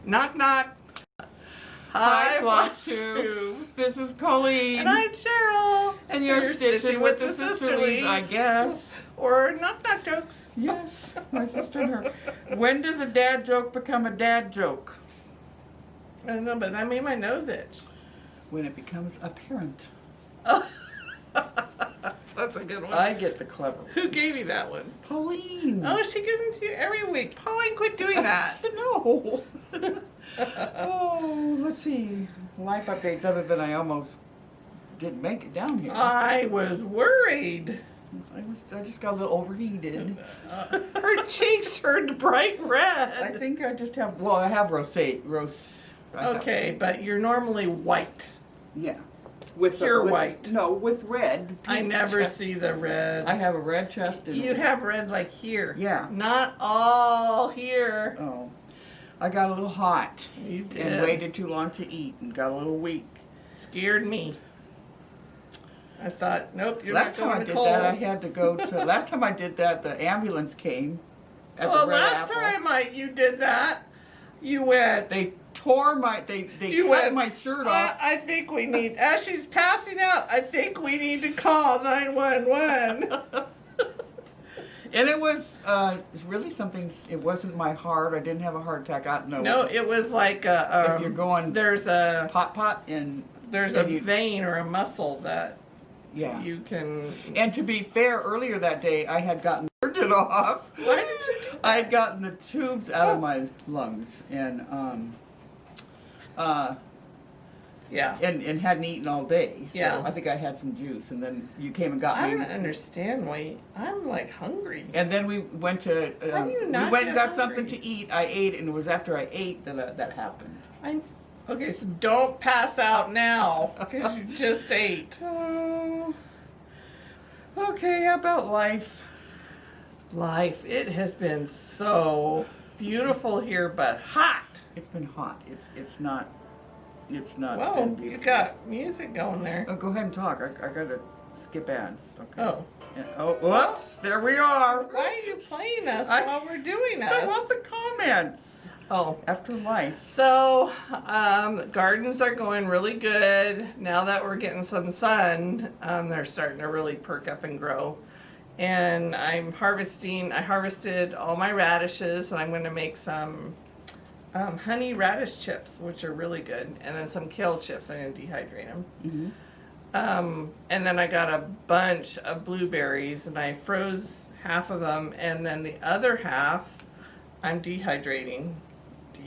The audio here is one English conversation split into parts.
Knock, knock. Hi, Floss Tube. This is Colleen. And I'm Cheryl. And you're stitching with the Sisterlies, I guess. Or knock, knock jokes. Yes, my sister and her. When does a dad joke become a dad joke? I don't know, but that made my nose itch. When it becomes apparent. Oh. That's a good one. I get the clever one. Who gave you that one? Pauline. Oh, she gives them to you every week. Pauline, quit doing that. No. Oh, let's see. Life updates other than I almost didn't make it down here. I was worried. I just got a little overheated. Her cheeks turned bright red. I think I just have, well, I have rosé. Okay, but you're normally white. Yeah. With pure white. No, with red. I never see the red. I have a red chest. And you have red like here. Yeah. Not all here. Oh. I got a little hot. You did. And waited too long to eat and got a little weak. Scared me. I thought, nope, you're last not going time to I did Kohl's. that, I had to go to. Last time I did that, the ambulance came. At Well, the Red last Apple. time you did that, you went. They tore my. They cut my shirt off. I think we need. As she's passing out, I think we need to call 911. And it was really something. It wasn't my heart. I didn't have a heart attack. No, it was like if you're going, there's a pot and there's a vein or a muscle that you can. And to be fair, earlier that day I had gotten it off. Why did you do that? I had gotten the tubes out of my lungs and and hadn't eaten all day. So I think I had some juice, and then you came and got me. I don't understand why I'm like hungry. And then we went to we went and got something to eat. I ate, and it was after I ate that happened. Okay, so don't pass out now because you just ate. Oh. Okay, how about life? Life. It has been so beautiful here, but hot. It's been hot. It's not. It's not. Well, been beautiful. You got music going there. Oh, go ahead and talk. I gotta skip ads. Okay. Oh. Oh, whoops! There we are. Why are you playing us while we're doing us? I want the comments. Oh. After life. So, gardens are going really good. Now that we're getting some sun, they're starting to really perk up and grow. And I'm harvesting. I harvested all my radishes, and I'm going to make some honey radish chips, which are really good, and then some kale chips. I'm going to dehydrate them. Mm-hmm. And then I got a bunch of blueberries, and I froze half of them, and then the other half I'm dehydrating.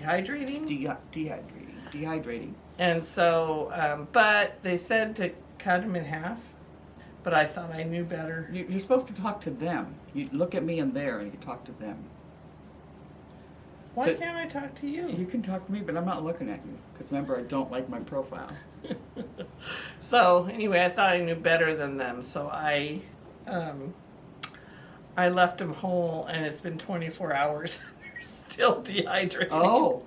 Dehydrating. And so, but they said to cut them in half, but I thought I knew better. You're supposed to talk to them. You look at me in there and you talk to them. Why can't I talk to you? You can talk to me, but I'm not looking at you. Because remember, I don't like my profile. So, anyway, I thought I knew better than them. So I left them whole, and it's been 24 hours. They're still dehydrated. Oh,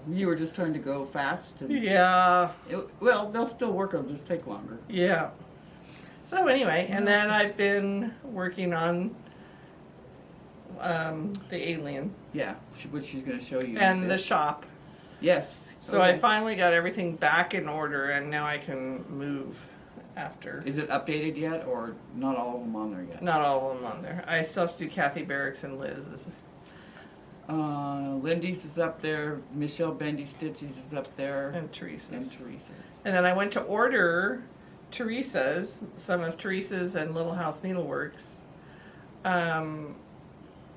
you were just trying to go fast? And yeah. Well, they'll still work. It'll just take longer. Yeah. So anyway, and then I've been working on the alien. Yeah, which she's going to show you. And the shop. Yes. So I finally got everything back in order, and now I can move after. Is it updated yet, or not all of them on there yet? Not all of them on there. I still have to do Kathy Barracks and Liz's. Lindy's is up there. Michelle Bendy Stitchy's is up there. And Teresa's. And then I went to order Teresa's, some of Teresa's and Little House Needleworks.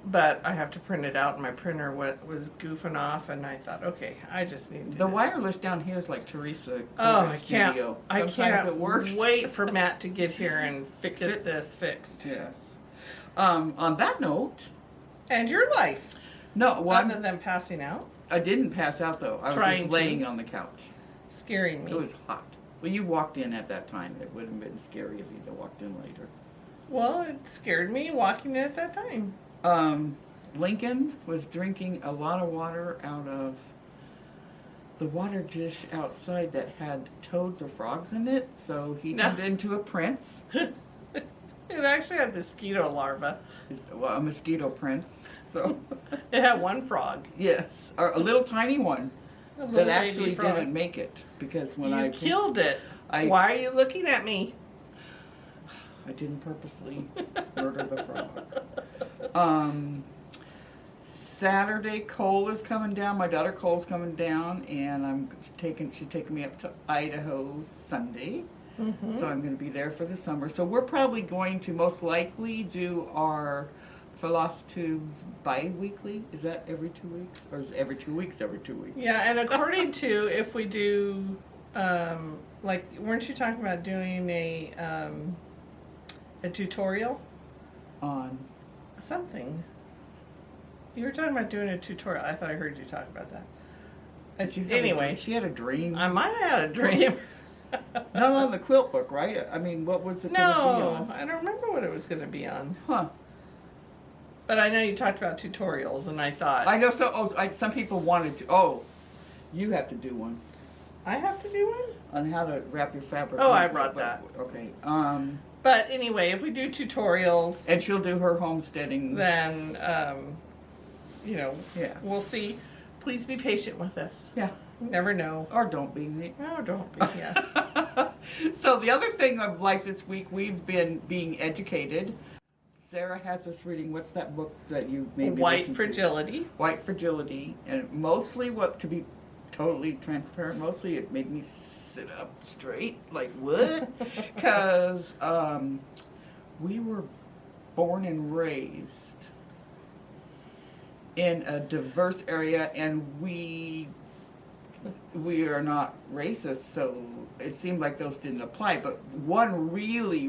But I have to print it out, and my printer was goofing off, and I thought, okay, I just need to do the this. wireless down here is like Teresa Kogut I can't. Studio. I can't it works. wait for Matt to get here and get this fixed. Yes. On that note. And your life. No, one. Other than passing out. I didn't pass out though. I was just laying on the couch. Scaring me. It was hot. Well, you walked in at that time. It would have been scary if you'd have walked in later. Well, it scared me walking in at that time. Lincoln was drinking a lot of water out of the water dish outside that had toads or frogs in it, so he turned into a prince. It actually had mosquito larvae. Well, a mosquito prince. So it had one frog. Yes, or a little tiny one. A little that baby actually frog. didn't make it because when You I killed it. I- Why are you looking at me? I didn't purposely murder the frog. Saturday, Cole is coming down. My daughter Cole's coming down, and she's taking me up to Idaho Sunday. Mm-hmm. So I'm going to be there for the summer. So we're probably going to most likely do our Floss tubes bi-weekly. Is that every 2 weeks? Or is it every 2 weeks, every 2 weeks? Yeah, and according to if we do, like, weren't you talking about doing a tutorial? On. Something. You were talking about doing a tutorial. I thought I heard you talk about that. Did you have a Anyway, dream? She had a dream. I might have had a dream. Not on the quilt book, right? I mean, what was it going to be No, on? I don't remember what it was going to be on. Huh. But I know you talked about tutorials, and I thought I know. Some people wanted to. Oh, you have to do one I have to do one. on how to wrap your fabric. Oh, I brought that. Okay. But anyway, if we do tutorials, And she'll do her homesteading. then you know, Yeah. we'll see. Please be patient with us. Yeah. You never know. Or don't be. No, don't be. Yeah. So the other thing of life this week, we've been being educated. Sarah has us reading, what's that book that you made me White listen to? fragility. White Fragility. And mostly, to be totally transparent, mostly it made me sit up straight, like what? Because we were born and raised in a diverse area, and we are not racist, so it seemed like those didn't apply. But one really,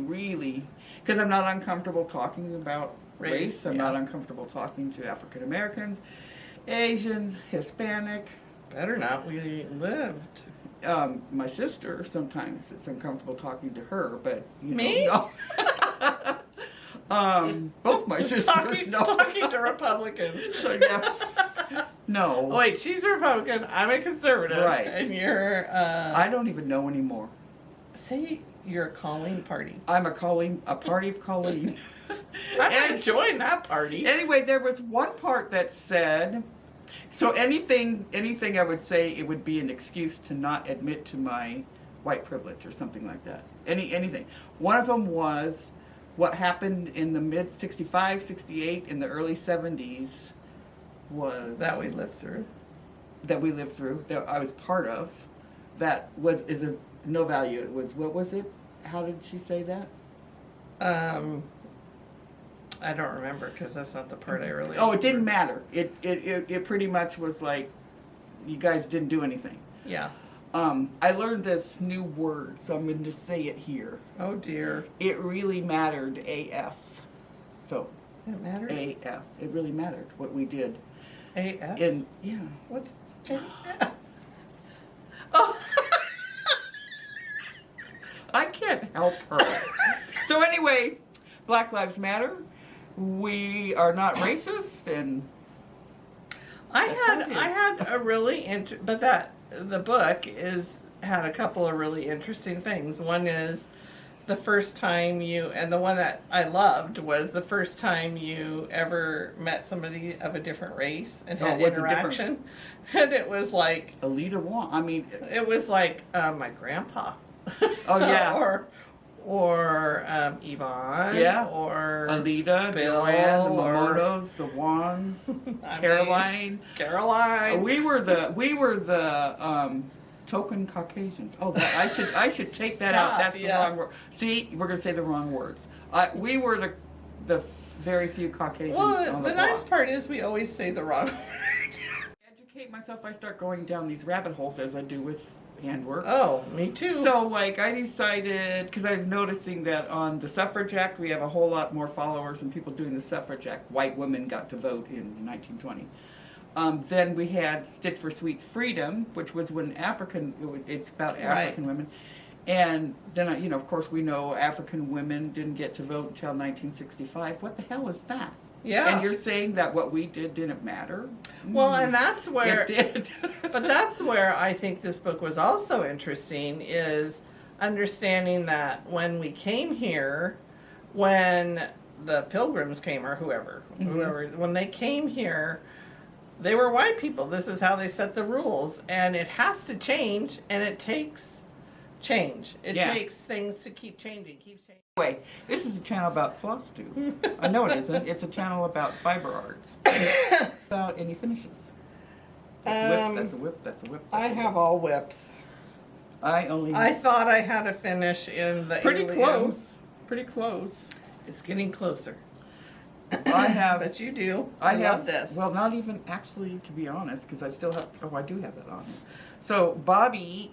because I'm not uncomfortable talking about race, I'm yeah. not uncomfortable talking to African Americans, Asians, Hispanic. Better not. We lived. My sister, sometimes it's uncomfortable talking to her, but you Me? know. Both my sisters. Talking to Republicans. So, yeah. No. Oh, wait, she's a Republican. I'm a conservative. Right. And you're. I don't even know anymore. Say you're a Colleen party. I'm a party of Colleen. I might join that party. Anyway, there was one part that said, so anything I would say, it would be an excuse to not admit to my white privilege or something like that. Anything. One of them was what happened in the mid 65, 68, in the early 70s was That we lived through. that I was part of, is of no value. It was, what was it? How did she say that? I don't remember because that's not the part I really. Oh, it didn't matter. It pretty much was like, you guys didn't do anything. Yeah. I learned this new word, so I'm going to say it here. Oh dear. It really mattered, AF. So, It mattered. AF. It really mattered what we did. AF. And yeah. What's AF? Oh. I can't help her. So anyway, Black Lives Matter. We are not racist, and I That's how it had a really but the book had a couple of really interesting things. One is the first time and the one that I loved was the first time you ever met somebody of a different race and had was it different? interaction. And it was like, Alita Wong. I mean, it was like my grandpa. Oh, yeah. or Yvonne. Yeah. Or Alita, Bill, Joanne, the or- Momotos, the Wands, I Caroline. mean, Caroline. We were the token Caucasians. Oh, I should take that out. Stop, That's yeah. the wrong word. See, we're gonna say the wrong words. We were the very few Caucasians Well, on the the nice block. part is we always say the wrong word. Educate myself. I start going down these rabbit holes as I do with handwork. Oh, me too. So, like, I decided, because I was noticing that on the Suffrage Act, we have a whole lot more followers and people doing the Suffrage Act. White women got to vote in 1920. Then we had Stitch for Sweet Freedom, which was when it's about African women. And then, of course, we know African women didn't get to vote until 1965. What the hell is that? Yeah. And you're saying that what we did didn't matter? Well, and that's where It did. but that's where I think this book was also interesting, is understanding that when we came here, when the Pilgrims came, or whoever, when they came here, they were white people. This is how they set the rules, and it has to change, and it takes change. It takes things to keep changing, Anyway, this is a channel about floss too. I know it isn't. It's a channel about fiber arts. About any finishes. That's a whip, that's a whip, that's a whip. I have all whips. I thought I had a finish in the pretty alien. close. Pretty close. It's getting closer. I have. But you do. I love have this. Well, not even actually, to be honest, because I still have. Oh, I do have that on. So Bobby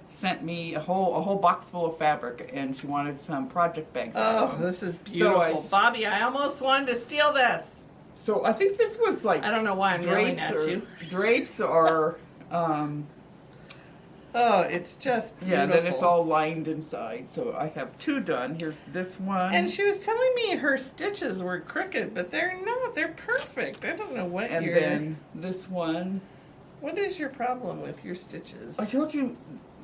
sent me a whole box full of fabric, and she wanted some project bags. Oh, this is beautiful, Bobby! I almost wanted to steal this. So I think this was like. I don't know why I'm yelling at you. Drapes or. Oh, it's just beautiful. Yeah, then it's all lined inside. So I have 2 done. Here's this one. And she was telling me her stitches were crooked, but they're not. They're perfect. I don't know what And then this one. What is your problem with your stitches? I told you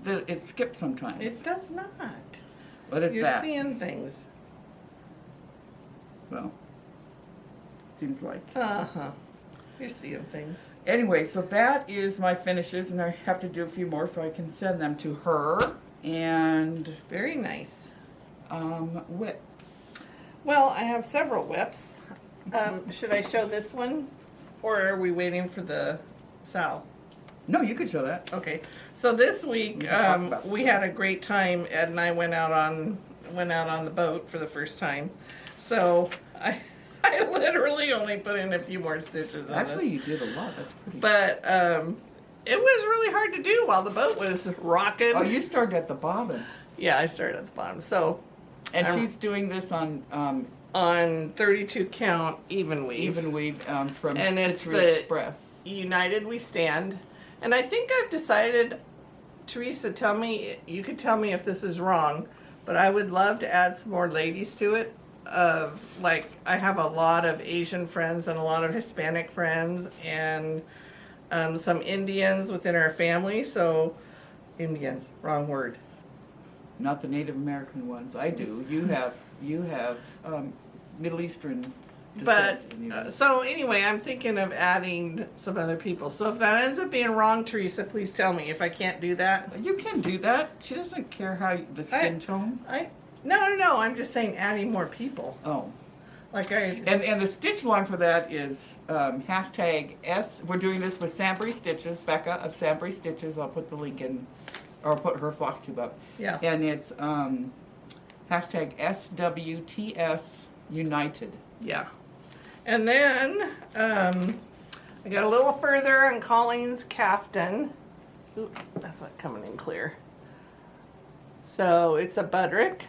that it skips sometimes. It does not. What is You're that? seeing things. Well, seems like. Uh-huh. You're seeing things. Anyway, so that is my finishes, and I have to do a few more so I can send them to her. And Very nice. whips. Well, I have several whips. Should I show this one? Or are we waiting for the Sal? No, you could show that. Okay. So this week, We can talk about we had a great time. Ed and I went out on the boat for the first time. So I literally only put in a few more stitches. Actually, you did a lot. That's pretty. But it was really hard to do while the boat was rocking. Oh, you started at the bottom. Yeah, I started at the bottom. So, And she's doing this on 32 count even weave. even weave from And it's Stitcher the- Express. United we stand. And I think I've decided, Teresa, you could tell me if this is wrong, but I would love to add some more ladies to it. Like, I have a lot of Asian friends and a lot of Hispanic friends and some Indians within our family. So, Indians, wrong word. Not the Native American ones. I do. You have Middle Eastern But, descent. in you. so anyway, I'm thinking of adding some other people. So if that ends up being wrong, Teresa, please tell me if I can't do that. You can do that. She doesn't care how the skin tone. No, I'm just saying adding more people. Oh. Like I, And the stitch line for that is hashtag S. We're doing this with Sambury Stitches, Becca of Sambury Stitches. I'll put the link in, or I'll put her floss tube up. yeah. And it's hashtag SWTS United. Yeah. And then I got a little further on Colleen's Caftan. Ooh, that's not coming in clear. So it's a butterick.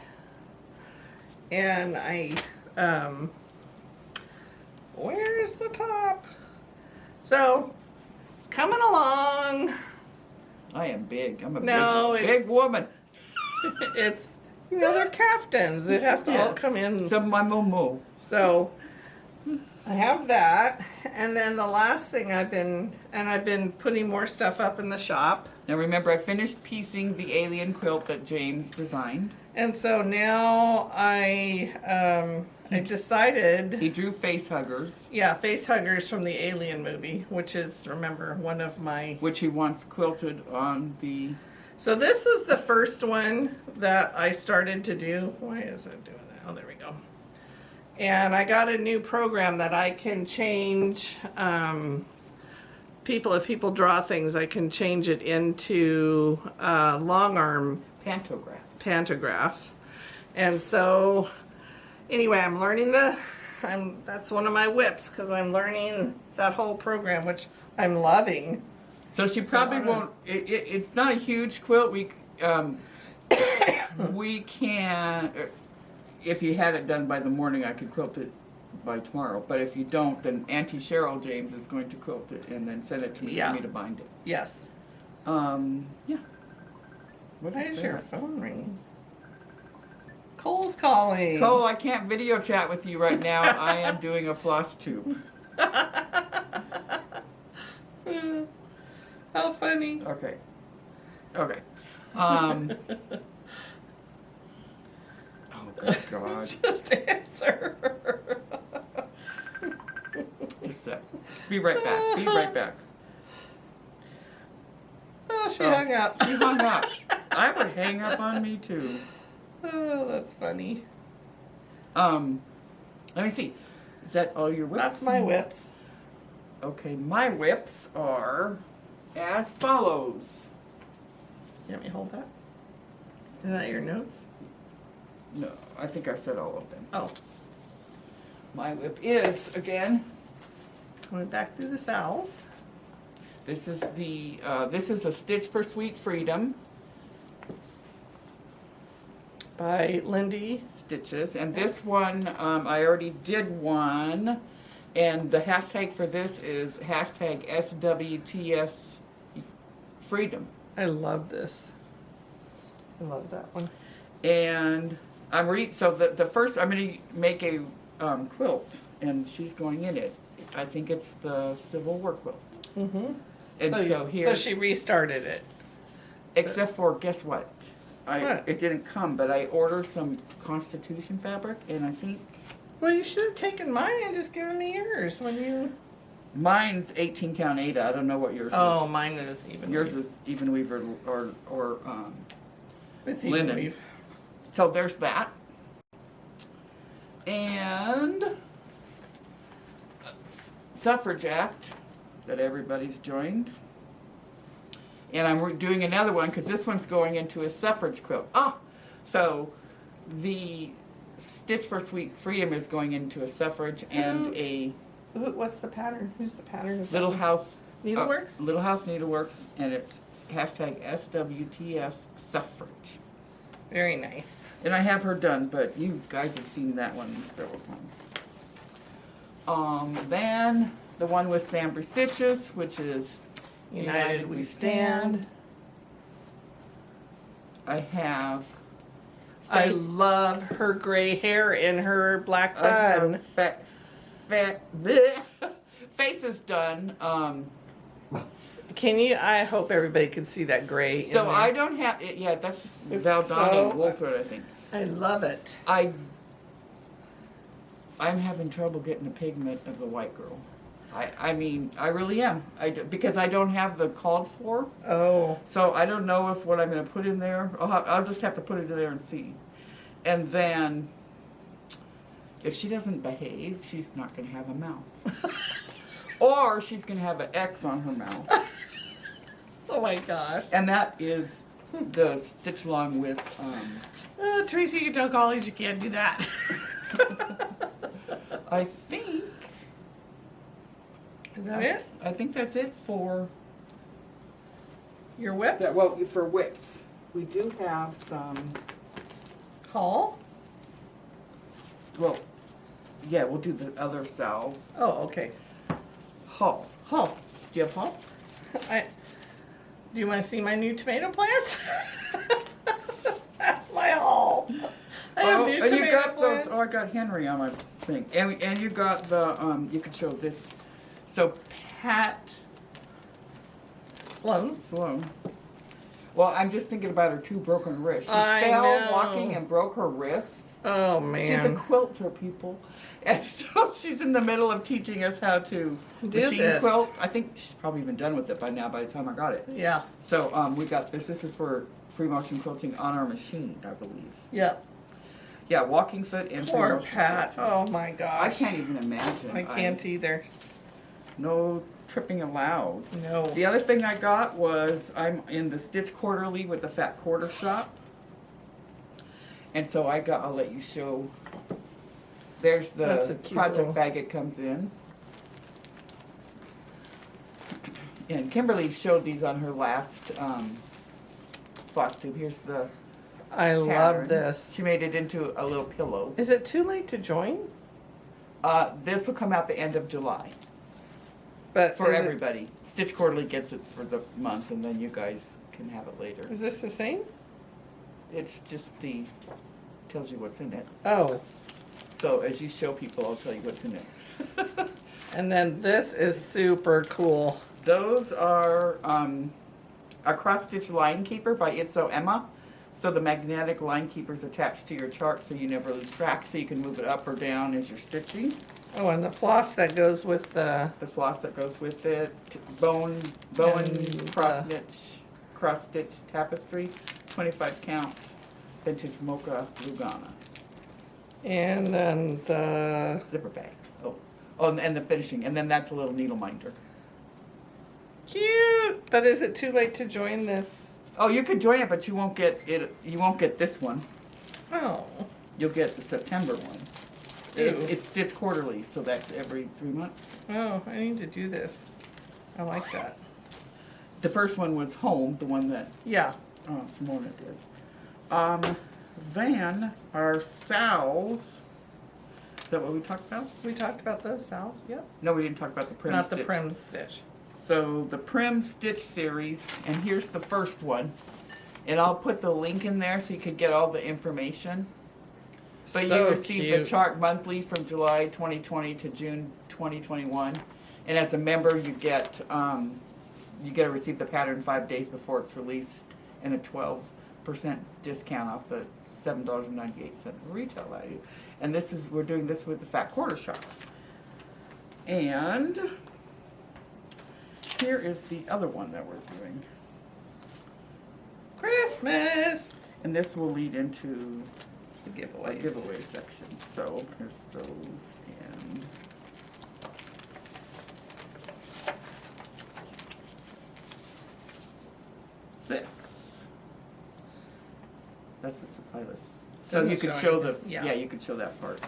And I, where's the top? So it's coming along. I am big. I'm a it's big woman. it's, they're caftans. It has to all come in. So my moo. So I have that, and then the last thing I've been putting more stuff up in the shop. Now remember, I finished piecing the alien quilt that James designed. And so now I decided. He drew face huggers. Yeah, face huggers from the Alien movie, which is, remember, one of my. Which he wants quilted on the. So this is the first one that I started to do. Why is it doing that? Oh, there we go. And I got a new program that I can change. If people draw things, I can change it into long arm pantograph. And so, anyway, I'm learning that's one of my whips because I'm learning that whole program, which I'm loving. So she probably won't. It's not a huge quilt. We can. If you had it done by the morning, I could quilt it by tomorrow. But if you don't, then Auntie Cheryl James is going to quilt it and then send it to me for me to bind it. Yes. Yeah. Why is your phone ringing? Cole's calling. Cole, I can't video chat with you right now. I am doing a floss tube. How funny. Okay. Oh, good God. Just answer. Just a sec. Be right back. Be right back. Oh, she hung up. She hung up. I would hang up on me too. Oh, that's funny. Let me see. Is that all your whips? That's my whips. Okay, my whips are as follows. You want me to hold that? Is that your notes? No, I think I said all of them. Oh, My whip is, again, going back through the sals. this is a Stitch for Sweet Freedom By Lindy. Stitches. And this one, I already did one. And the hashtag for this is hashtag SWTS Freedom. I love this. I love that one. And so the first, I'm going to make a quilt, and she's going in it. I think it's the Civil War quilt. Mm-hmm. And so here, So she restarted it. except for, guess what? What? It didn't come, but I ordered some Constitution fabric, and I think Well, you should have taken mine and just given me yours when you. mine's 18 count Ada. I don't know what yours Oh, is. mine is even. Yours is even weave or It's even linen. weave. So there's that. And Suffrage Act that everybody's joined. And I'm doing another one because this one's going into a suffrage quilt. So the Stitch for Sweet Freedom is going into a suffrage and a What's the pattern? Who's the pattern? Of Little that? House Needleworks? Little House Needleworks, and it's hashtag SWTS Suffrage. Very nice. And I have her done, but you guys have seen that one several times. Then the one with Sambry Stitches, which is United we stand. I have. I love her gray hair and her black bun. Face is done. Can you? I hope everybody can see that gray. in So there. I don't have it. Yeah, that's It's Valdani so- Wolford, I think. I love it. I'm having trouble getting the pigment of the white girl. I mean, I really am. Because I don't have the called for. Oh, So I don't know if what I'm going to put in there. I'll just have to put it in there and see. And then, if she doesn't behave, she's not going to have a mouth. Or she's going to have an X on her mouth. oh my gosh. And that is the stitch along with. Teresa, you can tell colleagues you can't do that. I think. Is that it? I think that's it for. Your whips? For whips, we do have some. Haul? Well, yeah, we'll do the other salves. Oh, okay. Haul. Do you have haul? Do you want to see my new tomato plants? That's my haul. I have new and tomato you got plants. those. Oh, I got Henry on my thing, and you got the. You could show this. So Pat Sloan. Well, I'm just thinking about her two broken wrists. She I fell know. walking and broke her wrists. Oh man. She's a quilter, people. And so she's in the middle of teaching us how to Do machine this. quilt. I think she's probably even done with it by now by the time I got it. Yeah. So we got this. This is for free motion quilting on our machine, I believe. Yep. Yeah, walking foot and free Poor motion Pat. quilting. Oh my I gosh. can't even imagine. I can't either. No tripping allowed. No. The other thing I got was I'm in the Stitch Quarterly with the Fat Quarter Shop. And so I'll let you show. There's That's a the cute project little- bag it comes in. And Kimberly showed these on her last floss tube. Here's the I pattern. love this. She made it into a little pillow. Is it too late to join? This will come out the end of July But for is everybody. Stitch Quarterly gets it for the month, and then you guys can have it later. Is this the same? It's just tells you what's in it. Oh. So as you show people, I'll tell you what's in it. And then this is super cool. Those are a cross stitch line keeper by Itzo Emma. So the magnetic line keeper is attached to your chart so you never lose track, so you can move it up or down as you're stitching. Oh, and the floss that goes with the... The floss that goes with it, bowen And, cross stitch tapestry, 25 count, vintage mocha Lugana. And then the... Zipper bag. Oh, and the finishing, and then that's a little needle minder. Cute! But is it too late to join this? Oh, you could join it, but you won't get it. You won't get this one. Oh. You'll get the September one. It's stitched quarterly, so that's every 3 months. Oh, I need to do this. I like that. The first one was home, the one that Yeah. Simona did. Then our sals. Is that what we talked about? We talked about those, Sal's. Yep. No, we didn't talk about the prim Not stitch. the prim stitch. So the Prim Stitch series, and here's the first one. And I'll put the link in there so you could get all the information. But So you receive cute. the chart monthly from July 2020 to June 2021. And as a member, you get to receive the pattern 5 days before it's released, and a 12% discount off the $7.98 retail value. And we're doing this with the Fat Quarter Shop. And here is the other one that we're doing. Christmas! And this will lead into The the giveaways. giveaway section. So here's those, and this. That's the supply list. So Doesn't you could show show the, anything. Yeah. yeah, you could show that part.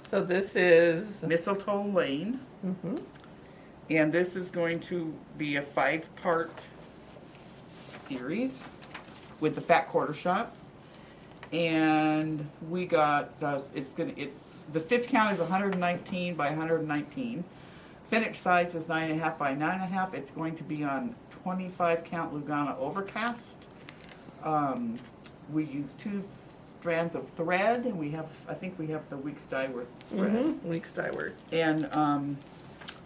So this is... Mistletoe Lane, Mhm. and this is going to be a 5-part series with the Fat Quarter Shop. And we got, the stitch count is 119 by 119. Finish size is 9.5 by 9.5. It's going to be on 25 count Lugana overcast. We use 2 strands of thread, and I think we have the Weeks Dye Work thread. Mhm. Weeks dye work. And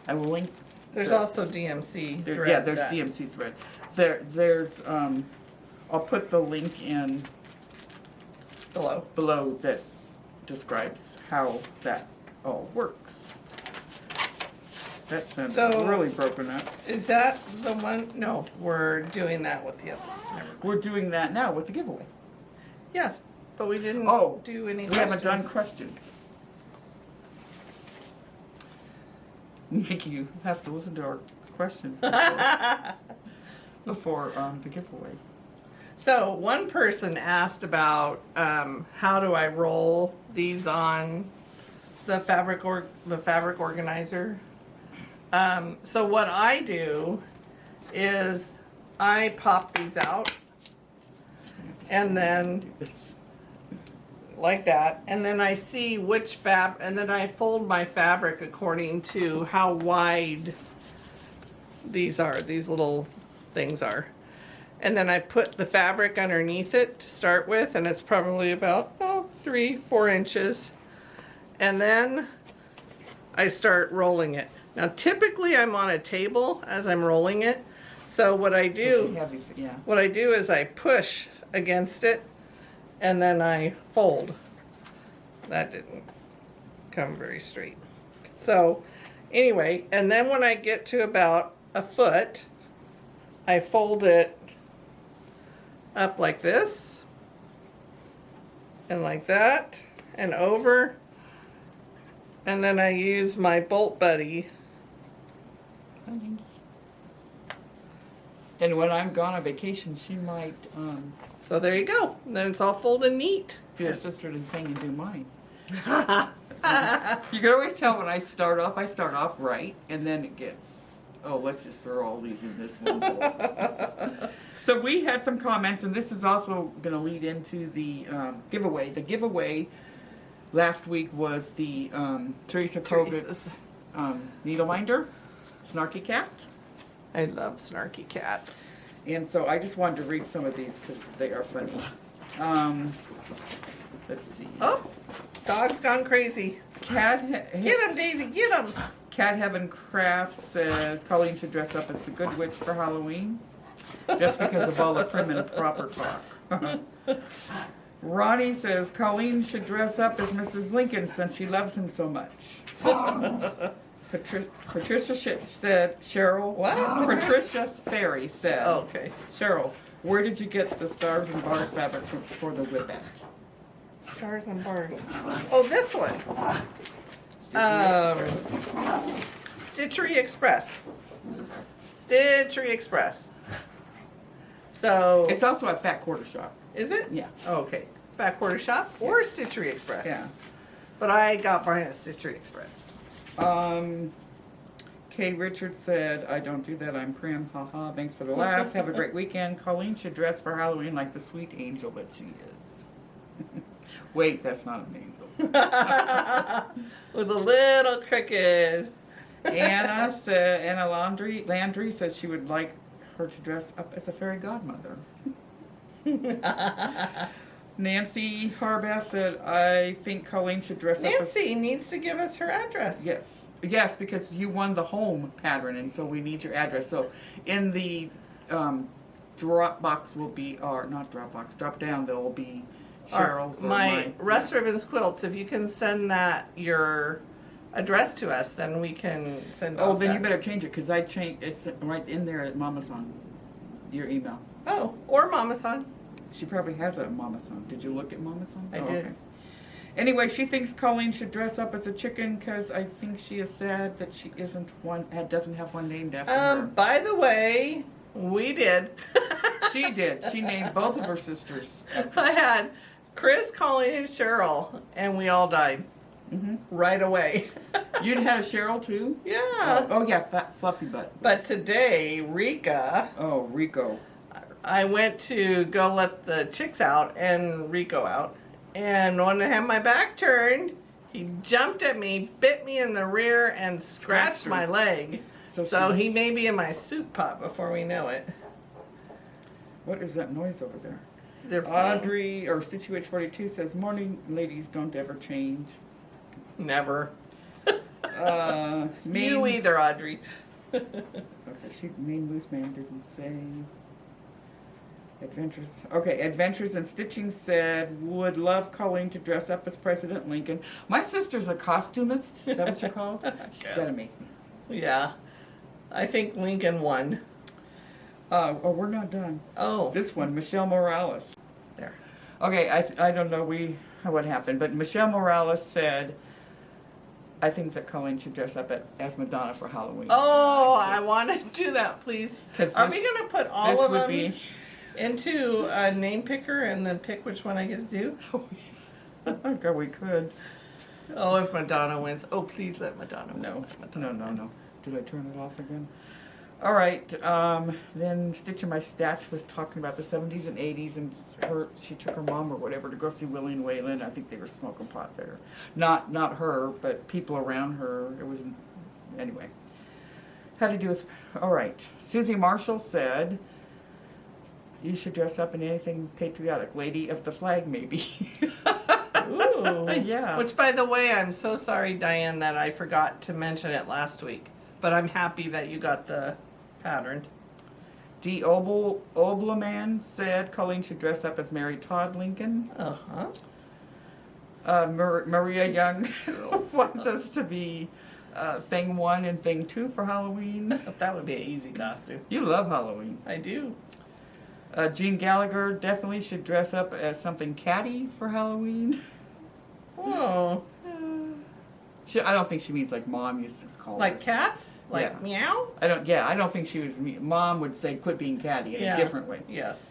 I will link. There's also DMC thread. Yeah, there's that- DMC thread. There's I'll put the link in below. that describes how that all works. That sounds So- really broken up. Is that the one? No, we're doing that with the other. Never mind. We're doing that now with the giveaway. Yes, but we didn't Oh, do any We haven't done questions. questions. Make you have to listen to our questions before the giveaway. So one person asked about how do I roll these on the fabric organizer. So what I do is I pop these out and then like that, and then I see which and then I fold my fabric according to how wide these little things are. And then I put the fabric underneath it to start with, and it's probably about 3-4 inches. And then I start rolling it. Now typically I'm on a table as I'm rolling it. So what I do, what I do is I push against it and then I fold. That didn't come very straight. So anyway, and then when I get to about a foot, I fold it up like this and like that and over, and then I use my bolt buddy. And when I'm gone on vacation, she might So there you go. Then it's all folded neat. be a sisterly thing and do mine. You can always tell when I start off right, and then it gets, let's just throw all these in this one bolt. So we had some comments, and this is also going to lead into the giveaway. The giveaway last week was the Teresa Kogut's needle minder, Snarky Cat. I love Snarky Cat. And so I just wanted to read some of these because they are funny. Let's see. Oh, dog's gone crazy. Get him, Daisy, get him. Cat Heaven Crafts says Colleen should dress up as the Good Witch for Halloween, just because of all the prim and proper talk. Ronnie says Colleen should dress up as Mrs. Lincoln since she loves him so much. Patricia said, Cheryl. What? Patricia Ferry said, Oh, okay. Cheryl, where did you get the stars and bars fabric for the whippet? Stars and bars. Oh, this one. Stitchery Express. Stitchery Express. So It's also a fat quarter shop. is it? Yeah. Oh, okay. Fat Quarter Shop or Stitchery Express. Yeah. But I got mine at Stitchery Express. Kay Richards said, I don't do that, I'm prim, haha, thanks for the laughs, have a great weekend. Colleen should dress for Halloween like the sweet angel that she is. Wait, that's not an angel. With a little cricket. Anna Landry says she would like her to dress up as a fairy godmother. Nancy Harbath said, I think Colleen should dress up as... Nancy needs to give us her address. Yes, because you won the home pattern, and so we need your address. So in the Dropbox will be, or not Dropbox, drop down, there will be Cheryl's. My Rust Ribbons Quilts, if you can send that, your address to us, then we can send Oh, off then that. you better change it, because I changed, it's right in there at Mama's on your email. Oh, or Mama San. She probably has a Mama's on. Did you look at Mama's on? I did. Anyway, she thinks Colleen should dress up as a chicken because I think she is sad that she doesn't have one named after her. By the way, we did. She did. She named both of her sisters. I had Chris, Colleen, and Cheryl, and we all died right away. You'd had a Cheryl too? Yeah. Oh yeah, Fluffy Butt. But today, Rika, Oh, Rico. I went to go let the chicks out and Rico out. And when I had my back turned, he jumped at me, bit me in the rear, and scratched her. my leg. So he may be in my soup pot before we know it. What is that noise over there? They're playing. Audrey, or StitchyWitch42 says, morning ladies don't ever change. Never. Main, You either, Audrey. Okay, Main Moose Man didn't say. Adventures in Stitching said, would love Colleen to dress up as President Lincoln. My sister's a costumist. Is that what you call it? She's Yes. gotta make me. Yeah. I think Lincoln won. Oh, we're not done. Oh. This one, Michelle Morales. There. Okay, I don't know what happened, but Michelle Morales said, I think that Colleen should dress up as Madonna for Halloween. Oh, I want to do that, please. 'Cause Are we this- going to put all this of would them be- into a name picker and then pick which one I get to do? Okay, we could. Oh, if Madonna wins. Oh, please let Madonna win. No. Let Madonna win. No. Did I turn it off again? All right. Then Stitching My Stats was talking about the 70s and 80s, and she took her mom or whatever to go see Willie and Waylon. I think they were smoking pot there. Not her, but people around her. It was anyway. Had to do with. All right. Susie Marshall said, you should dress up in anything patriotic. Lady of the Flag, maybe. Ooh. Yeah. Which, by the way, I'm so sorry, Diane, that I forgot to mention it last week. But I'm happy that you got the pattern. D. Obleman said Colleen should dress up as Mary Todd Lincoln. Uh-huh. Maria Young wants us to be Thing 1 and Thing 2 for Halloween. That would be an easy costume. You love Halloween. I do. Jean Gallagher definitely should dress up as something catty for Halloween. Oh. I don't think she means like Mom used to call Like us. cats? Like Yeah. meow? I don't think she was. Mom would say quit being catty in a different way. Yes.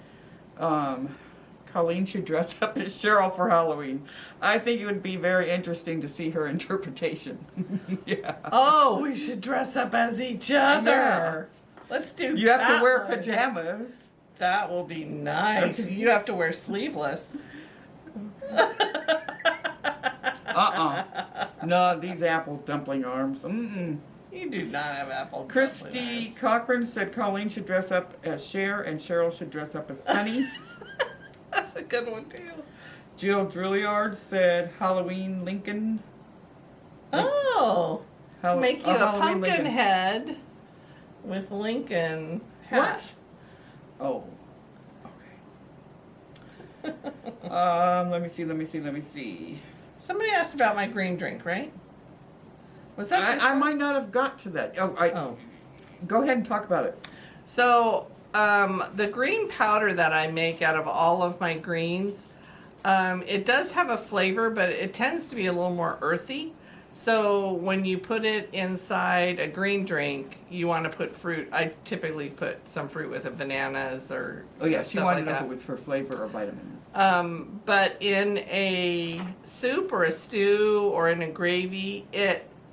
Colleen should dress up as Cheryl for Halloween. I think it would be very interesting to see her interpretation. Yeah. Oh, we should dress up as each other. Yeah. Let's do You have that to wear one. pajamas. That will be nice. Okay. You have to wear sleeveless. No, these apple dumpling arms. Mm-mm. You do not have apple. Christy dumpling eyes. Cochran said Colleen should dress up as Cher and Cheryl should dress up as Sunny. That's a good one too. Jill Drouillard said Halloween Lincoln. Oh. Make you a Halloween pumpkin Lincoln. head with Lincoln hat. What? Oh. Let me see. Somebody asked about my green drink, right? Was that? I might not have got to that. Go ahead and talk about it. So, the green powder that I make out of all of my greens, it does have a flavor, but it tends to be a little more earthy. So when you put it inside a green drink, you want to put fruit. I typically put some fruit with it, bananas or She wanted to know that. if it was for flavor or vitamin. But in a soup or a stew or in a gravy,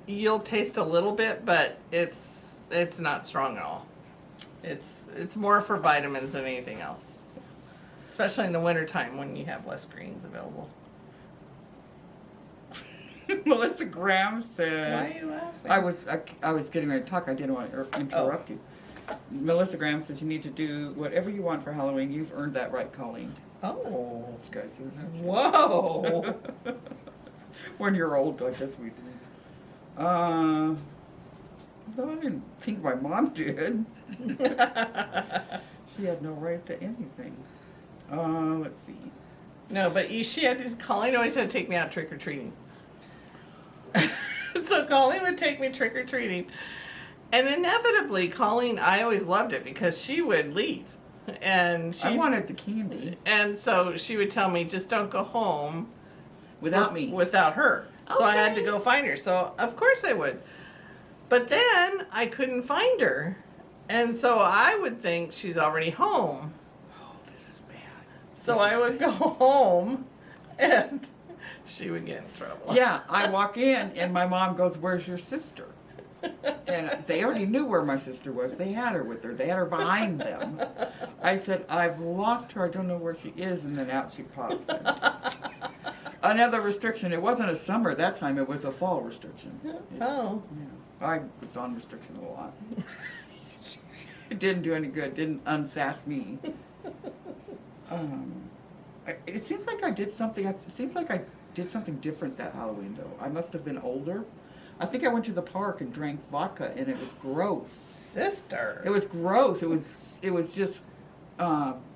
you'll taste a little bit, but it's not strong at all. It's more for vitamins than anything else, especially in the wintertime when you have less greens available. Melissa Graham said. Why are you laughing? I was getting ready to talk. I didn't want to interrupt you. Melissa Graham says you need to do whatever you want for Halloween. You've earned that right, Colleen. Oh. You guys see that? Whoa. When you're old, I guess we do. Though I didn't think my mom did. She had no right to anything. Let's see. No, but Colleen always had to take me out trick or treating. So Colleen would take me trick or treating, and inevitably, I always loved it because she would leave, and I wanted the candy, and so she would tell me, just don't go home without her. So I had to go find her. So of course I would, but then I couldn't find her, and so I would think she's already home. Oh, this is bad. So I would go home, and she would get in trouble. Yeah, I walk in and my mom goes, "Where's your sister?" And they already knew where my sister was. They had her with her. They had her behind them. I said, "I've lost her. I don't know where she is." And then out she popped. Another restriction. It wasn't a summer that time. It was a fall restriction. Oh. Yeah, I was on restriction a lot. It didn't do any good. Didn't unsass me. It seems like I did something. It seems like I did something different that Halloween, though. I must have been older. I think I went to the park and drank vodka, and it was gross. Sister. It was gross. It was just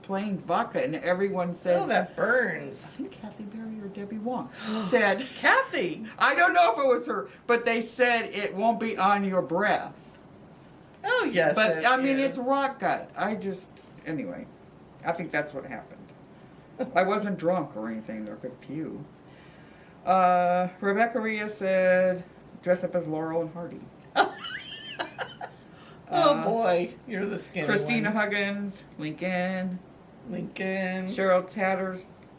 plain vodka, and everyone said. Oh, that burns. I think Kathy Berry or Debbie Wong said. Kathy. I don't know if it was her, but they said it won't be on your breath. Oh yes. But I mean, it's rock gut. Anyway, I think that's what happened. I wasn't drunk or anything though, because pew. Rebecca Rhea said, dress up as Laurel and Hardy. Oh boy, you're the skinny Christina one. Huggins, Lincoln. Cheryl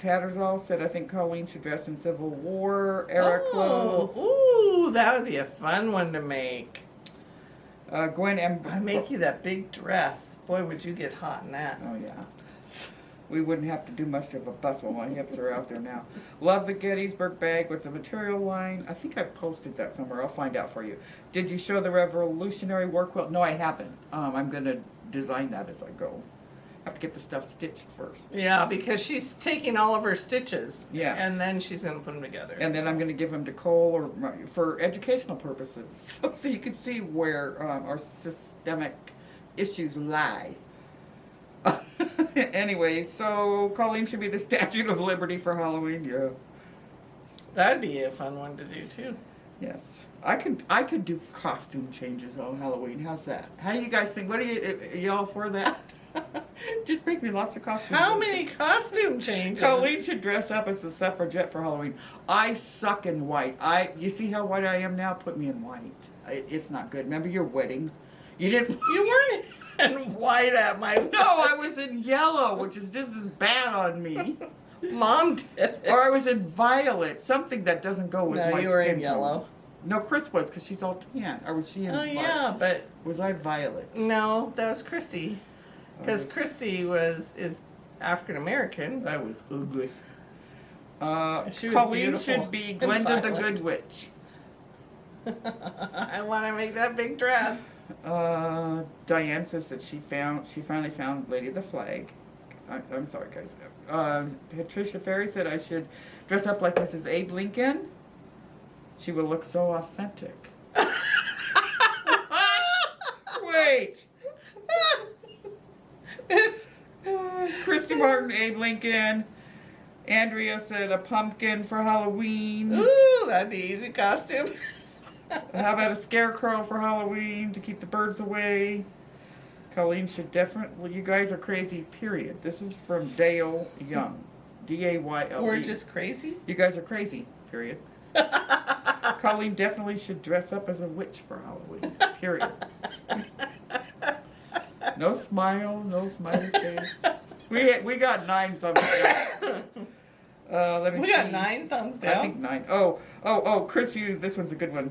Tattersall said, I think Colleen should dress in Civil War era clothes. Ooh, that would be a fun one to make. Gwen M. I'd make you that big dress. Boy, would you get hot in that. Oh yeah. We wouldn't have to do much of a bustle. My hips are out there now. Love the Gettysburg bag. What's the material line? I think I posted that somewhere. I'll find out for you. Did you show the Revolutionary War quilt? No, I haven't. I'm going to design that as I go. I have to get the stuff stitched first. Yeah, because she's taking all of her stitches. Yeah. And then she's going to put them together. And then I'm going to give them to Cole for educational purposes. So you can see where our systemic issues lie. Anyway, so Colleen should be the Statue of Liberty for Halloween. Yeah. That'd be a fun one to do too. Yes, I could do costume changes on Halloween. How's that? How do you guys think? Are y'all for that? Just make me lots of costumes. How many costume changes? Colleen should dress up as the suffragette for Halloween. I suck in white. You see how white I am now? Put me in white. It's not good. Remember your wedding? You didn't. You weren't in white at my wedding. No, I was in yellow, which is just as bad on me. Mom did it. Or I was in violet, something that doesn't go with my skin tone. No, you were in yellow. No, Chris was, because she's all tan. Or was she in violet? Yeah, but... Was I violet? No, that was Christy. Because Christy is African-American. That was ugly. She was Colleen beautiful should be and Glenda the violet. Good Witch. I want to make that big dress. Diane says that she finally found Lady of the Flag. I'm sorry, guys. Patricia Ferry said I should dress up like Mrs. Abe Lincoln. She will look so authentic. Wait. It's Christy Martin, Abe Lincoln. Andrea said a pumpkin for Halloween. Ooh, that'd be easy costume. How about a scarecrow for Halloween to keep the birds away? Colleen should definitely, you guys are crazy, period. This is from Dale Young. D-A-Y-L-E. We're just crazy? You guys are crazy, period. Colleen definitely should dress up as a witch for Halloween, period. No smile, no smiley face. We got 9 thumbs down. Let me We see. got 9 thumbs down. I think 9. Oh, Chris, this one's a good one.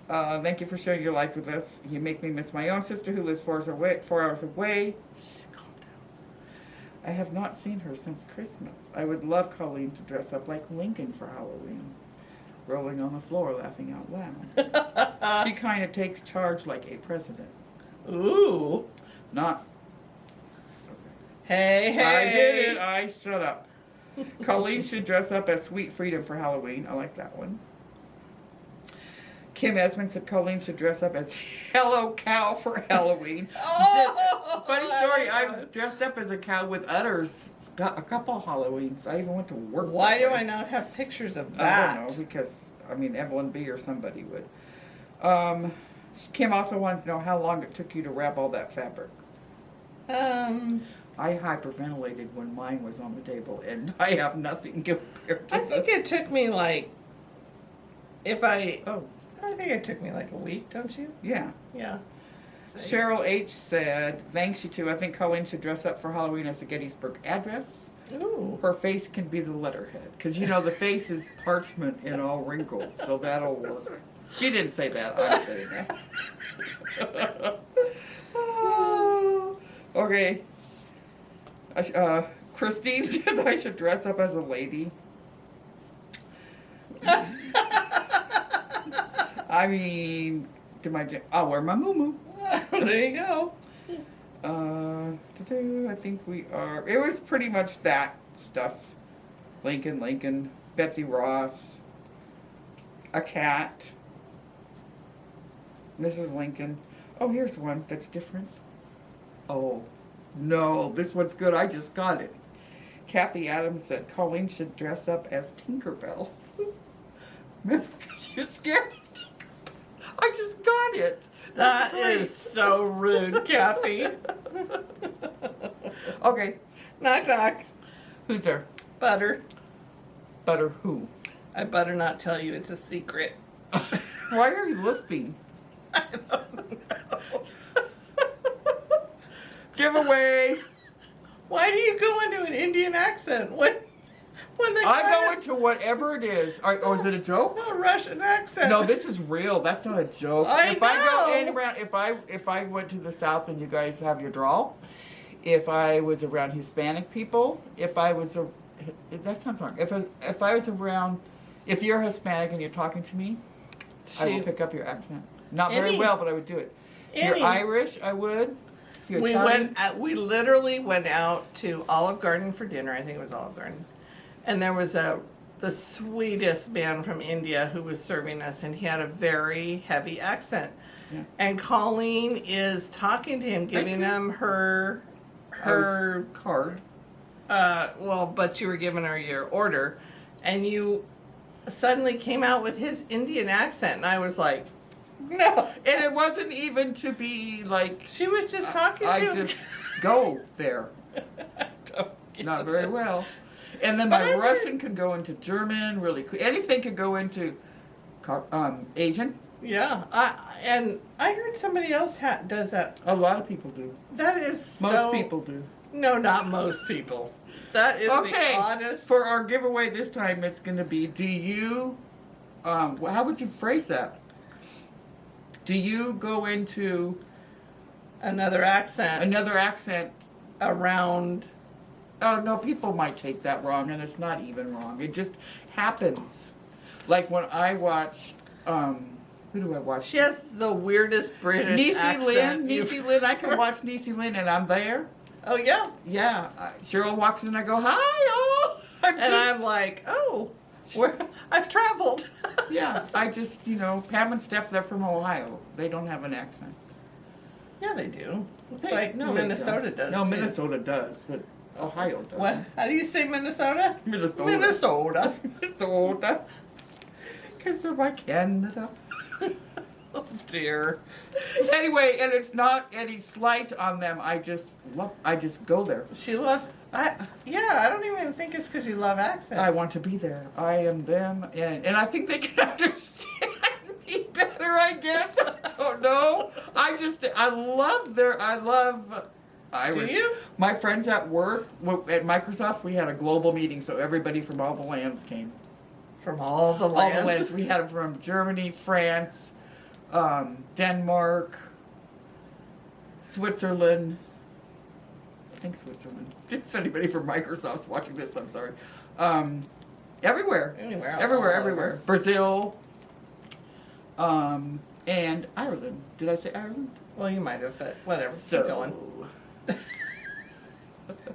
Thank you for sharing your life with us. You make me miss my own sister who lives 4 hours away. Shh, calm down. I have not seen her since Christmas. I would love Colleen to dress up like Lincoln for Halloween. Rolling on the floor, laughing out loud. She kind of takes charge like a president. Ooh. Not. Hey. I did it. Shut up. Colleen should dress up as Sweet Freedom for Halloween. I like that one. Kim Esmond said Colleen should dress up as Hello Cow for Halloween. Oh, Funny story, I've dressed up as a cow with udders a couple Halloweens. I even went to work. Why do I not have pictures of that? I don't know, because, Evelyn B. or somebody would. Kim also wanted to know how long it took you to wrap all that fabric. I hyperventilated when mine was on the table, and I have nothing compared to I think it took me like, Oh, I think it took me like a week, don't you? yeah. Yeah. So, Cheryl H. said, thanks you two. I think Colleen should dress up for Halloween as the Gettysburg Address. Ooh. Her face can be the letterhead. Because, the face is parchment and all wrinkled, so that'll work. She didn't say that. I'm saying that. Okay. Christine says I should dress up as a lady. I'll wear my muumuu. There you go. I think it was pretty much that stuff. Lincoln, Betsy Ross, a cat, Mrs. Lincoln. Oh, here's one that's different. Oh, no, this one's good. I just got it. Kathy Adams said Colleen should dress up as Tinkerbell. Remember, because you're scared of Tinkerbell. I just got it. That That's is so rude, Kathy. Okay, Knock, knock. who's there? Butter. Butter who? I better not tell you. It's a secret. Why are you lisping? I don't know. Giveaway. Why do you go into an Indian accent when the I guy go is into whatever it is. Oh, is it a joke? a Russian accent? No, this is real. That's not a joke. I if I go know. in around, if I went to the South and you guys have your drawl, if I was around Hispanic people, that sounds wrong. If I was around, if you're Hispanic and you're talking to me, I will pick up your accent. Not very well, but I would do it. If you're Irish, I would. If you're Italian, We literally went out to Olive Garden for dinner. I think it was Olive Garden, and there was the sweetest man from India who was serving us, and he had a very heavy accent. Yeah. And Colleen is talking to him, giving him her card. but you were giving her your order, and you suddenly came out with his Indian accent, and I was like, no. And it wasn't even to be like. She was just talking to I him. just go there. Not very well. And then my Russian can go into German really quick. Anything could go into Asian. Yeah, I heard somebody else does that. A lot of people do. That is Most people do. No, not most people. That is the oddest. For our giveaway this time, it's going to be, do you, how would you phrase that? Do you go into another accent around? Oh, no, people might take that wrong, and it's not even wrong. It just happens. Like when I watch, who do I watch? She has the weirdest British accent. Niecy Lynn, I can watch Niecy Lynn, and I'm there. Oh, yeah? Yeah. Cheryl walks in, and I go, hi, all. I'm like, oh, I've traveled. Yeah, I just, Pam and Steph, they're from Ohio. They don't have an accent. Yeah, they do. It's like Minnesota does. No, too. Minnesota does, but Ohio doesn't. What? How do you say Minnesota? Minnesota. Minnesota. Minnesota. Because they're by Canada. Oh dear. Anyway, and it's not any slight on them. I just go there. She loves. Yeah. I don't even think it's because you love accents. I want to be there. I am them, and I think they can understand me better. I guess I don't know. I love Irish. Do you? My friends at work at Microsoft, we had a global meeting, so everybody from all the lands came. From all the All lands. the lands. We had them from Germany, France, Denmark, Switzerland. I think Switzerland. If anybody from Microsoft's watching this, I'm sorry. Everywhere. Everywhere. Brazil. And Ireland. Did I say Ireland? Well, you might have, but whatever. So. Keep going.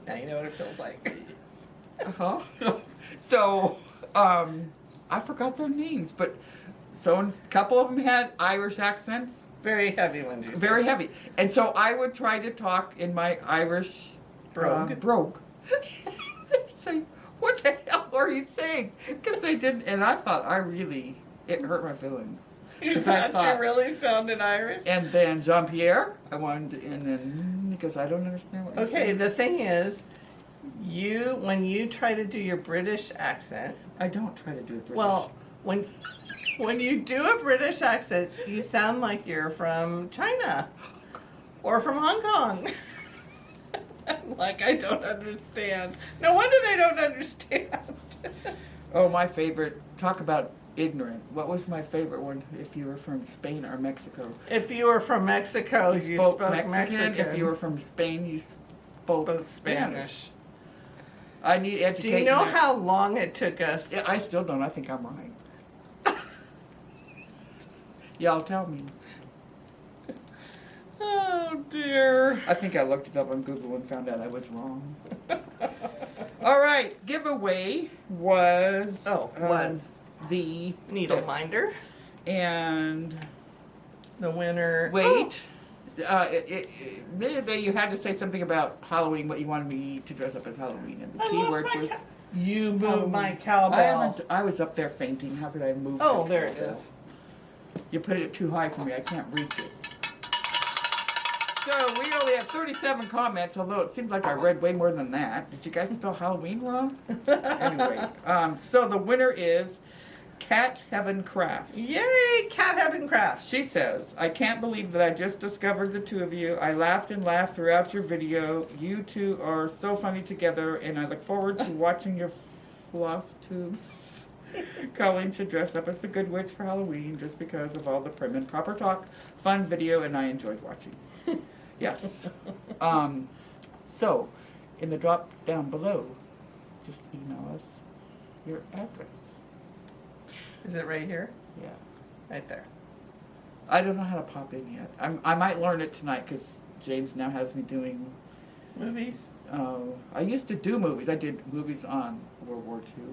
Now you know what it feels like. Uh-huh. So, I forgot their names, but a couple of them had Irish accents. Very heavy ones. You Very said. heavy. And so I would try to talk in my Irish brogue. They'd say, what the hell are you saying? Because they didn't, and I thought it hurt my feelings. You 'Cause I thought you really sounded Irish? And then Jean-Pierre, and then, because I don't understand what you're Okay, saying. the thing is, when you try to do your British accent, I don't try to do British. well, when you do a British accent, you sound like you're from China or from Hong Kong. I'm like, I don't understand. No wonder they don't understand. Oh, my favorite, talk about ignorant. What was my favorite one if you were from Spain or Mexico? If you were from Mexico, you spoke Mexican. If you were from Spain, you spoke Spanish. I need education. Do you know how long it took us? Yeah, I still don't. I think I'm right. Y'all tell me. Oh dear. I think I looked it up on Google and found out I was wrong. All right, giveaway was the Needle minder. And The winner. wait, you had to say something about Halloween. What you wanted me to dress up as Halloween, and the keyword was You moved Halloween. my cowbell. I was up there fainting. How could I move? Oh, the there it cowbell? is. You put it too high for me. I can't reach it. So we only have 37 comments, although it seems like I read way more than that. Did you guys spell Halloween wrong? Anyway, so the winner is Cat Heaven Crafts. Yay, Cat Heaven Crafts. She says, I can't believe that I just discovered the two of you. I laughed and laughed throughout your video. You two are so funny together, and I look forward to watching your floss tubes. Colleen should dress up as the Good Witch for Halloween just because of all the prim and proper talk, fun video, and I enjoyed watching. Yes. So, in the drop down below, just email us your address. Is it right here? Yeah. Right there. I don't know how to pop in yet. I might learn it tonight because James now has me doing Movies? I used to do movies. I did movies on World War II.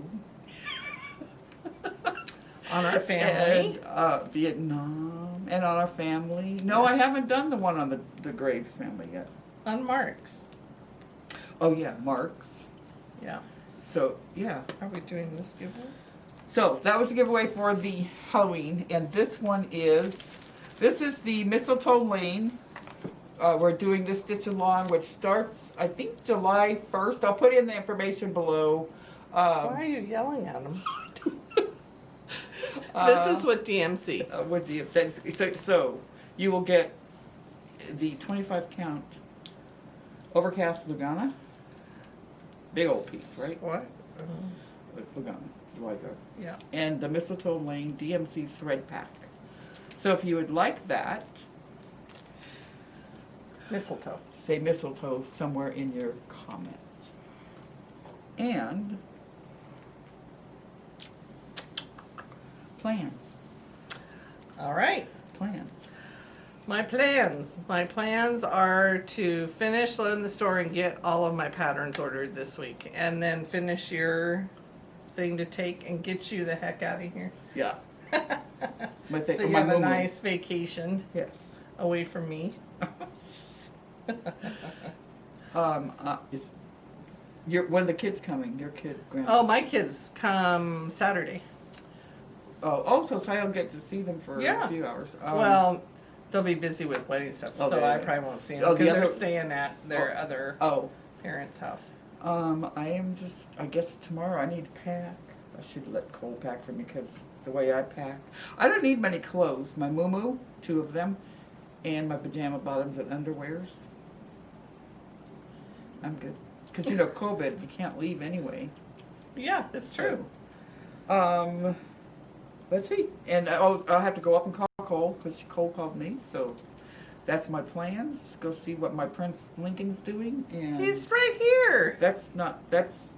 On our family? And Vietnam. And on our family. No, I haven't done the one on the Graves family yet. On Mark's. Oh, yeah, Mark's. Yeah. So, yeah. Are we doing this giveaway? So, that was the giveaway for the Halloween. And this is the Mistletoe Lane. We're doing this stitch along, which starts, I think, July 1st. I'll put in the information below. Why are you yelling at him? This is with DMC. With the so you will get the 25 count overcast Lugana. Big old piece, right? What? It's Lugana. It's like Yeah. and the Mistletoe Lane DMC thread pack. So if you would like that, Mistletoe. say mistletoe somewhere in your comment. And plans. All right. Plans. My plans are to finish loading the store and get all of my patterns ordered this week, and then finish your thing to take and get you the heck out of here. Yeah. So you have a nice vacation Yes. away from me. When are the kids coming? Your kid, Grandma? Oh, my kids come Saturday. So I'll get to see them for Yeah. a few hours. Well, they'll be busy with wedding stuff, so Okay. I probably won't see them Oh, because the they're other- staying at their other parents' house. I guess tomorrow I need to pack. I should let Cole pack for me because the way I pack. I don't need many clothes. My muumuu, 2 of them, and my pajama bottoms and underwears. I'm good. Because, COVID, you can't leave anyway. Yeah, it's true. Let's see. And I'll have to go up and call Cole because Cole called me. So that's my plans. Go see what my Prince Lincoln's doing. And He's right here. that's.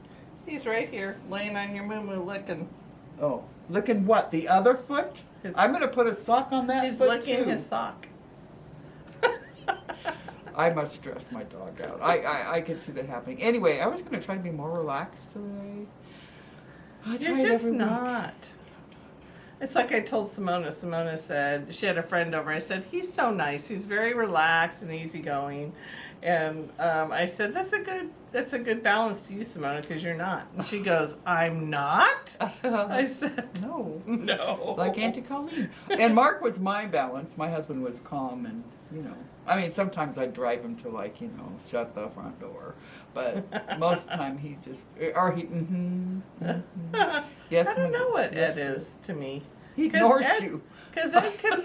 He's right here, laying on your moo licking. Oh, licking what? The other foot? I'm gonna put a sock on that He's foot licking too. his sock. I must stress my dog out. I can see that happening. Anyway, I was gonna try to be more relaxed today. You're just not. It's like I told Simona. Simona said she had a friend over. I said he's so nice. He's very relaxed and easygoing, and I said that's a good balance to you, Simona, because you're not. And she goes, I'm not. I said No. no. Like Auntie Colleen. And Mark was my balance. My husband was calm and, sometimes I'd drive him to shut the front door. But most of the time he's just, yes. I don't know what yes, Ed is to me. He ignores Ed, you. Because Ed can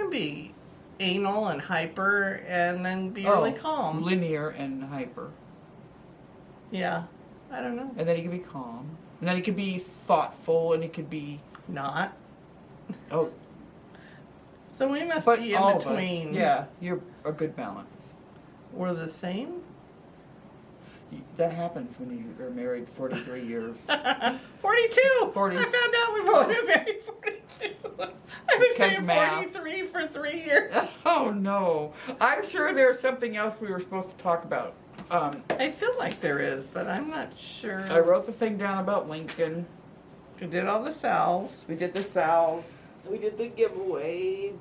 be anal and hyper and then be really calm. Linear and hyper. Yeah, I don't know. And then he can be calm. And then he can be thoughtful and he could be, Not. oh, So we must but be in all of us. between. Yeah, you're a good balance. We're the same? That happens when you are married 43 years. 42! 40. I found out we've only been married 42. I was Because saying math. 43 for 3 years. Oh no. I'm sure there's something else we were supposed to talk about. I feel like there is, but I'm not sure. I wrote the thing down about Lincoln. We did all the sals. We did the sals. We did the giveaways.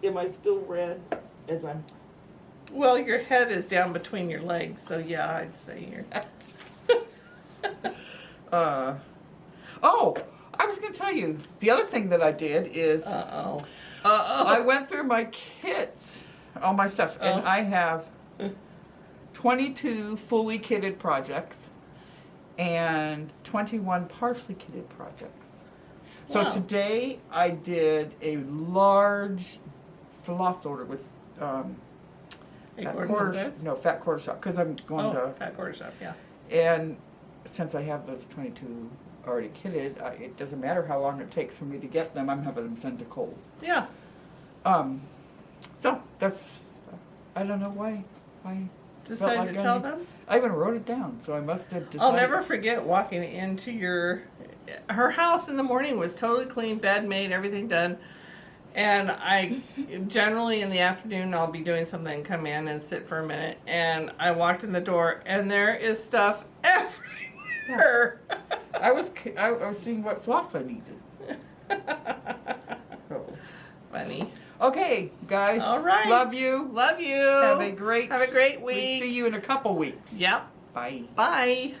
Am I still red? As I'm. Well, your head is down between your legs, so yeah, I'd say you're. Oh, I was going to tell you. The other thing that I did is I went through my kits, all my stuff, and I have 22 fully kitted projects and 21 partially kitted projects. So Wow. today I did a large floss order with fat quarter shop because I'm going to fat quarter shop, yeah. and since I have those 22 already kitted, it doesn't matter how long it takes for me to get them. I'm having them sent to Cole. Yeah. So that's, I don't know why I Decided like to tell them? I even wrote it down, so I must have decided. I'll never forget walking into her house in the morning was totally clean, bed made, everything done. And I generally in the afternoon I'll be doing something, come in and sit for a minute. And I walked in the door and there is stuff everywhere. I was seeing what floss I needed. So. Funny. Okay, guys. All right. Love you. Love you. Have a great week. we'll see you in a couple weeks. Yep. Bye. Bye.